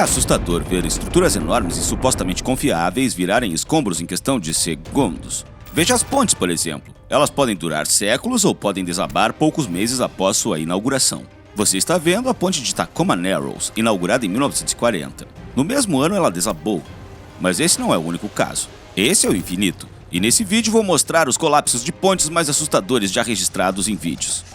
É assustador ver estruturas enormes e supostamente confiáveis virarem escombros em questão de segundos. Veja as pontes, por exemplo. Elas podem durar séculos ou podem desabar poucos meses após sua inauguração. Você está vendo a ponte de Tacoma Narrows, inaugurada em 1940. No mesmo ano ela desabou. Mas esse não é o único caso. Esse é o infinito. E nesse vídeo vou mostrar os colapsos de pontes mais assustadores já registrados em vídeos.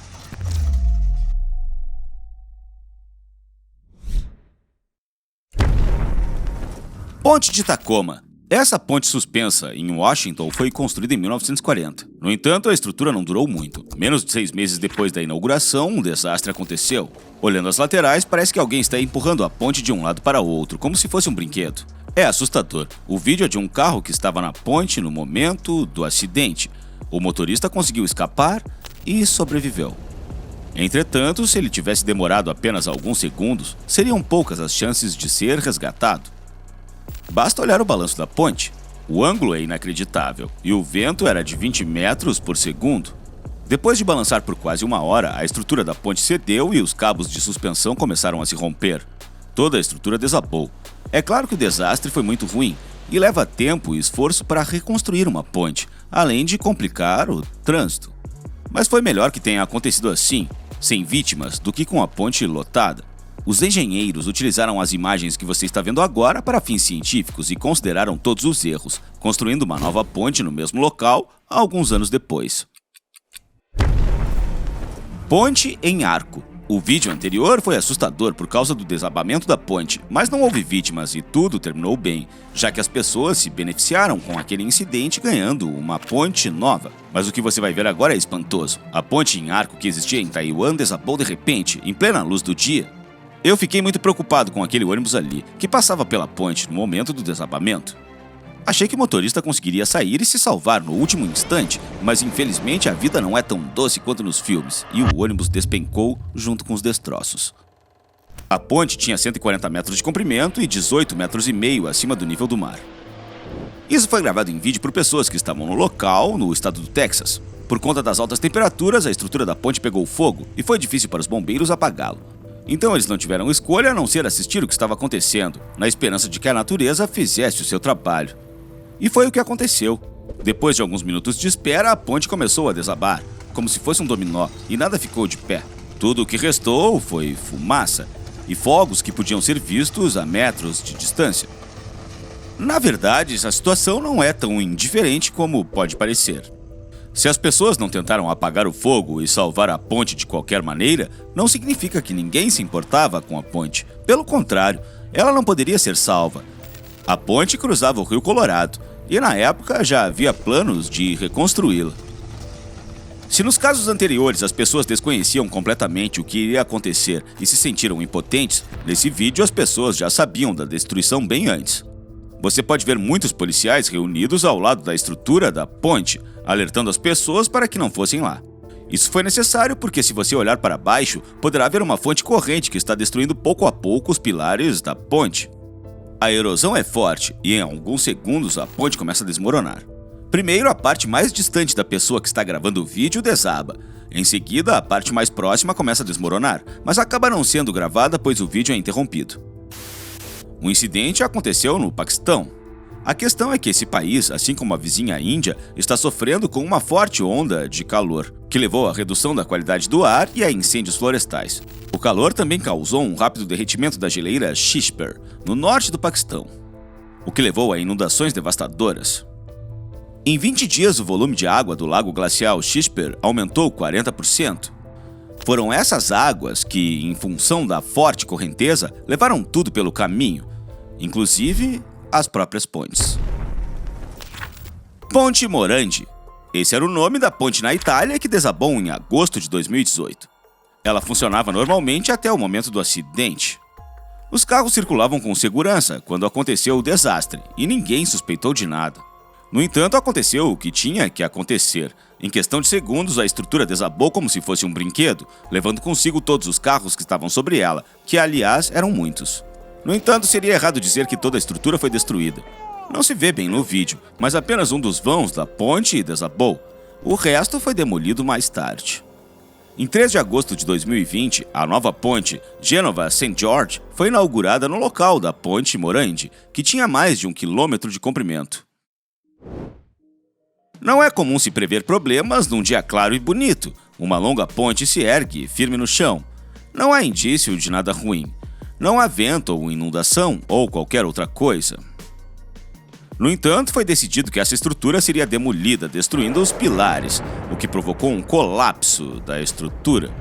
Ponte de Tacoma. Essa ponte suspensa em Washington foi construída em 1940. No entanto, a estrutura não durou muito. Menos de 6 meses depois da inauguração, um desastre aconteceu. Olhando as laterais, parece que alguém está empurrando a ponte de um lado para o outro, como se fosse um brinquedo. É assustador. O vídeo é de um carro que estava na ponte no momento do acidente. O motorista conseguiu escapar e sobreviveu. Entretanto, se ele tivesse demorado apenas alguns segundos, seriam poucas as chances de ser resgatado. Basta olhar o balanço da ponte. O ângulo é inacreditável e o vento era de 20 metros por segundo. Depois de balançar por quase 1 hora, a estrutura da ponte cedeu e os cabos de suspensão começaram a se romper. Toda a estrutura desabou. É claro que o desastre foi muito ruim e leva tempo e esforço para reconstruir uma ponte, além de complicar o trânsito. Mas foi melhor que tenha acontecido assim, sem vítimas, do que com a ponte lotada. Os engenheiros utilizaram as imagens que você está vendo agora para fins científicos e consideraram todos os erros, construindo uma nova ponte no mesmo local alguns anos depois. Ponte em arco. O vídeo anterior foi assustador por causa do desabamento da ponte, mas não houve vítimas e tudo terminou bem, já que as pessoas se beneficiaram com aquele incidente ganhando uma ponte nova. Mas o que você vai ver agora é espantoso. A ponte em arco que existia em Taiwan desabou de repente, em plena luz do dia. Eu fiquei muito preocupado com aquele ônibus ali, que passava pela ponte no momento do desabamento. Achei que o motorista conseguiria sair e se salvar no último instante, mas infelizmente a vida não é tão doce quanto nos filmes, e o ônibus despencou junto com os destroços. A ponte tinha 140 metros de comprimento e 18,5 metros acima do nível do mar. Isso foi gravado em vídeo por pessoas que estavam no local, no estado do Texas. Por conta das altas temperaturas, a estrutura da ponte pegou fogo e foi difícil para os bombeiros apagá-lo. Então eles não tiveram escolha a não ser assistir o que estava acontecendo, na esperança de que a natureza fizesse o seu trabalho. E foi o que aconteceu. Depois de alguns minutos de espera, a ponte começou a desabar, como se fosse um dominó, e nada ficou de pé. Tudo o que restou foi fumaça e fogos que podiam ser vistos a metros de distância. Na verdade, essa situação não é tão indiferente como pode parecer. Se as pessoas não tentaram apagar o fogo e salvar a ponte de qualquer maneira, não significa que ninguém se importava com a ponte. Pelo contrário, ela não poderia ser salva. A ponte cruzava o Rio Colorado, e na época já havia planos de reconstruí-la. Se nos casos anteriores as pessoas desconheciam completamente o que iria acontecer e se sentiram impotentes, nesse vídeo as pessoas já sabiam da destruição bem antes. Você pode ver muitos policiais reunidos ao lado da estrutura da ponte, alertando as pessoas para que não fossem lá. Isso foi necessário porque, se você olhar para baixo, poderá ver uma fonte corrente que está destruindo pouco a pouco os pilares da ponte. A erosão é forte e, em alguns segundos, a ponte começa a desmoronar. Primeiro, a parte mais distante da pessoa que está gravando o vídeo desaba. Em seguida, a parte mais próxima começa a desmoronar, mas acaba não sendo gravada pois o vídeo é interrompido. O incidente aconteceu no Paquistão. A questão é que esse país, assim como a vizinha Índia, está sofrendo com uma forte onda de calor, que levou à redução da qualidade do ar e a incêndios florestais. O calor também causou um rápido derretimento da geleira Shishper, no norte do Paquistão, o que levou a inundações devastadoras. Em 20 dias, o volume de água do lago glacial Shishper aumentou 40%. Foram essas águas que, em função da forte correnteza, levaram tudo pelo caminho, inclusive as próprias pontes. Ponte Morandi. Esse era o nome da ponte na Itália que desabou em agosto de 2018. Ela funcionava normalmente até o momento do acidente. Os carros circulavam com segurança quando aconteceu o desastre e ninguém suspeitou de nada. No entanto, aconteceu o que tinha que acontecer. Em questão de segundos, a estrutura desabou como se fosse um brinquedo, levando consigo todos os carros que estavam sobre ela, que aliás eram muitos. No entanto, seria errado dizer que toda a estrutura foi destruída. Não se vê bem no vídeo, mas apenas um dos vãos da ponte desabou. O resto foi demolido mais tarde. Em 3 de agosto de 2020, a nova ponte Genova-St. George foi inaugurada no local da ponte Morandi, que tinha mais de 1 quilômetro de comprimento. Não é comum se prever problemas num dia claro e bonito. Uma longa ponte se ergue, firme no chão. Não há indício de nada ruim. Não há vento ou inundação ou qualquer outra coisa. No entanto, foi decidido que essa estrutura seria demolida, destruindo os pilares, o que provocou um colapso da estrutura.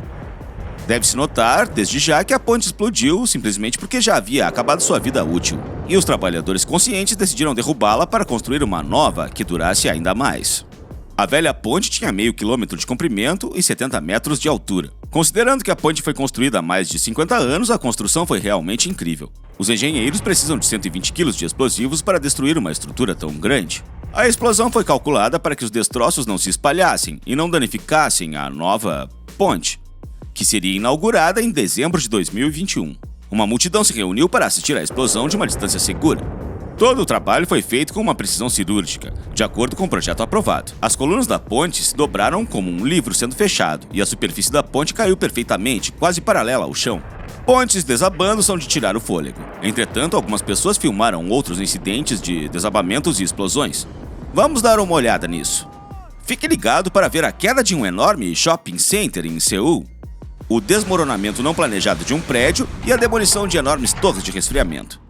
Deve-se notar, desde já, que a ponte explodiu simplesmente porque já havia acabado sua vida útil, e os trabalhadores conscientes decidiram derrubá-la para construir uma nova que durasse ainda mais. A velha ponte tinha meio quilômetro de comprimento e 70 metros de altura. Considerando que a ponte foi construída há mais de 50 anos, a construção foi realmente incrível. Os engenheiros precisam de 120 kg de explosivos para destruir uma estrutura tão grande. A explosão foi calculada para que os destroços não se espalhassem e não danificassem a nova ponte, que seria inaugurada em dezembro de 2021. Uma multidão se reuniu para assistir à explosão de uma distância segura. Todo o trabalho foi feito com uma precisão cirúrgica, de acordo com o projeto aprovado. As colunas da ponte se dobraram como um livro sendo fechado, e a superfície da ponte caiu perfeitamente, quase paralela ao chão. Pontes desabando são de tirar o fôlego. Entretanto, algumas pessoas filmaram outros incidentes de desabamentos e explosões. Vamos dar uma olhada nisso. Fique ligado para ver a queda de um enorme shopping center em Seul, o desmoronamento não planejado de um prédio e a demolição de enormes torres de resfriamento.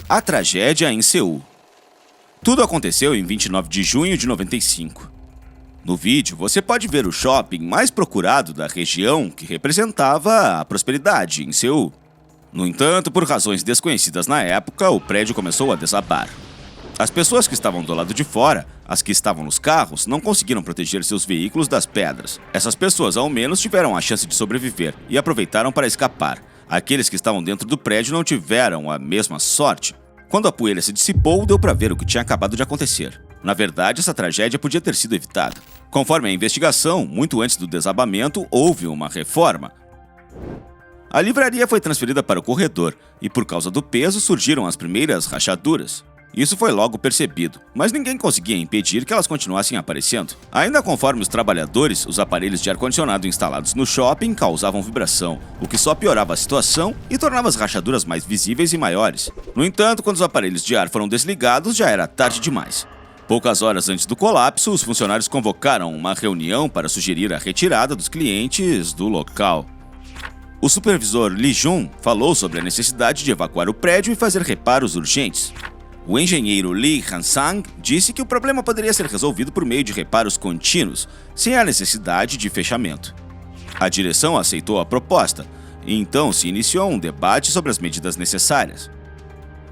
A tragédia em Seul. Tudo aconteceu em 29 de junho de 95. No vídeo, você pode ver o shopping mais procurado da região, que representava a prosperidade em Seul. No entanto, por razões desconhecidas na época, o prédio começou a desabar. As pessoas que estavam do lado de fora, as que estavam nos carros, não conseguiram proteger seus veículos das pedras. Essas pessoas, ao menos, tiveram a chance de sobreviver e aproveitaram para escapar. Aqueles que estavam dentro do prédio não tiveram a mesma sorte. Quando a poeira se dissipou, deu para ver o que tinha acabado de acontecer. Na verdade, essa tragédia podia ter sido evitada. Conforme a investigação, muito antes do desabamento, houve uma reforma. A livraria foi transferida para o corredor e, por causa do peso, surgiram as primeiras rachaduras. Isso foi logo percebido, mas ninguém conseguia impedir que elas continuassem aparecendo. Ainda conforme os trabalhadores, os aparelhos de ar-condicionado instalados no shopping causavam vibração, o que só piorava a situação e tornava as rachaduras mais visíveis e maiores. No entanto, quando os aparelhos de ar foram desligados, já era tarde demais. Poucas horas antes do colapso, os funcionários convocaram uma reunião para sugerir a retirada dos clientes do local. O supervisor Li Jun falou sobre a necessidade de evacuar o prédio e fazer reparos urgentes. O engenheiro Li Hansang disse que o problema poderia ser resolvido por meio de reparos contínuos, sem a necessidade de fechamento. A direção aceitou a proposta, e então se iniciou um debate sobre as medidas necessárias.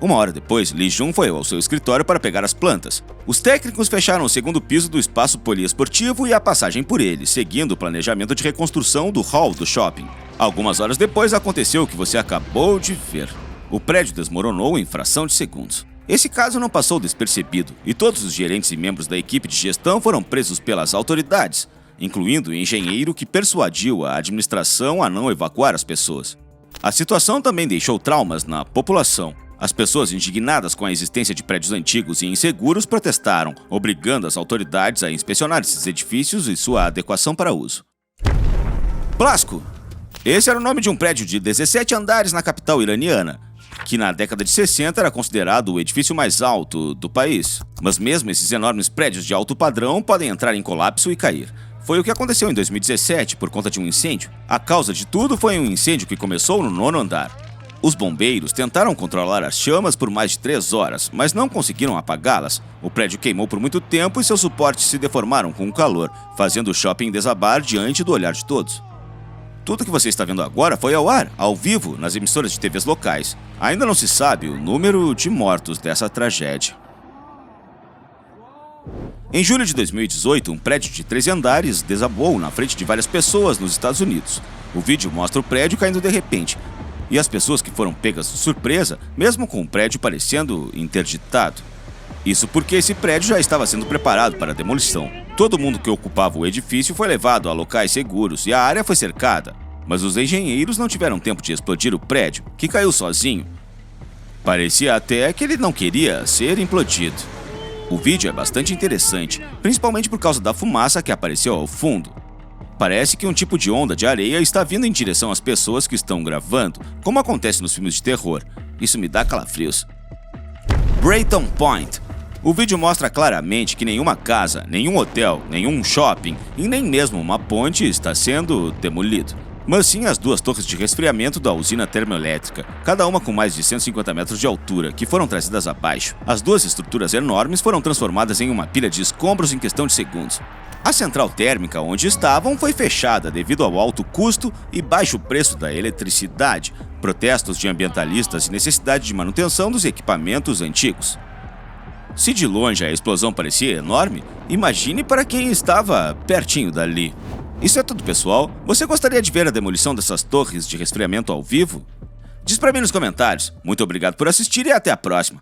Uma hora depois, Li Jun foi ao seu escritório para pegar as plantas. Os técnicos fecharam o segundo piso do espaço poliesportivo e a passagem por ele, seguindo o planejamento de reconstrução do hall do shopping. Algumas horas depois aconteceu o que você acabou de ver. O prédio desmoronou em fração de segundos. Esse caso não passou despercebido, e todos os gerentes e membros da equipe de gestão foram presos pelas autoridades, incluindo o engenheiro que persuadiu a administração a não evacuar as pessoas. A situação também deixou traumas na população. As pessoas indignadas com a existência de prédios antigos e inseguros protestaram, obrigando as autoridades a inspecionar esses edifícios e sua adequação para uso. Blasco! Esse era o nome de um prédio de 17 andares na capital iraniana, que na década de 60 era considerado o edifício mais alto do país. Mas mesmo esses enormes prédios de alto padrão podem entrar em colapso e cair. Foi o que aconteceu em 2017 por conta de um incêndio. A causa de tudo foi um incêndio que começou no 9º andar. Os bombeiros tentaram controlar as chamas por mais de 3 horas, mas não conseguiram apagá-las. O prédio queimou por muito tempo e seus suportes se deformaram com o calor, fazendo o shopping desabar diante do olhar de todos. Tudo que você está vendo agora foi ao ar, ao vivo, nas emissoras de TVs locais. Ainda não se sabe o número de mortos dessa tragédia. Em julho de 2018, um prédio de 13 andares desabou na frente de várias pessoas nos Estados Unidos. O vídeo mostra o prédio caindo de repente, e as pessoas que foram pegas de surpresa, mesmo com o prédio parecendo interditado. Isso porque esse prédio já estava sendo preparado para a demolição. Todo mundo que ocupava o edifício foi levado a locais seguros e a área foi cercada. Mas os engenheiros não tiveram tempo de explodir o prédio, que caiu sozinho. Parecia até que ele não queria ser implodido. O vídeo é bastante interessante, principalmente por causa da fumaça que apareceu ao fundo. Parece que um tipo de onda de areia está vindo em direção às pessoas que estão gravando, como acontece nos filmes de terror. Isso me dá calafrios. Brayton Point. O vídeo mostra claramente que nenhuma casa, nenhum hotel, nenhum shopping e nem mesmo uma ponte está sendo demolido, mas sim as duas torres de resfriamento da usina termoelétrica, cada uma com mais de 150 metros de altura, que foram trazidas abaixo. As duas estruturas enormes foram transformadas em uma pilha de escombros em questão de segundos. A central térmica onde estavam foi fechada devido ao alto custo e baixo preço da eletricidade, protestos de ambientalistas e necessidade de manutenção dos equipamentos antigos. Se de longe a explosão parecia enorme, imagine para quem estava pertinho dali. Isso é tudo, pessoal. Você gostaria de ver a demolição dessas torres de resfriamento ao vivo? Diz para mim nos comentários. Muito obrigado por assistir e até a próxima.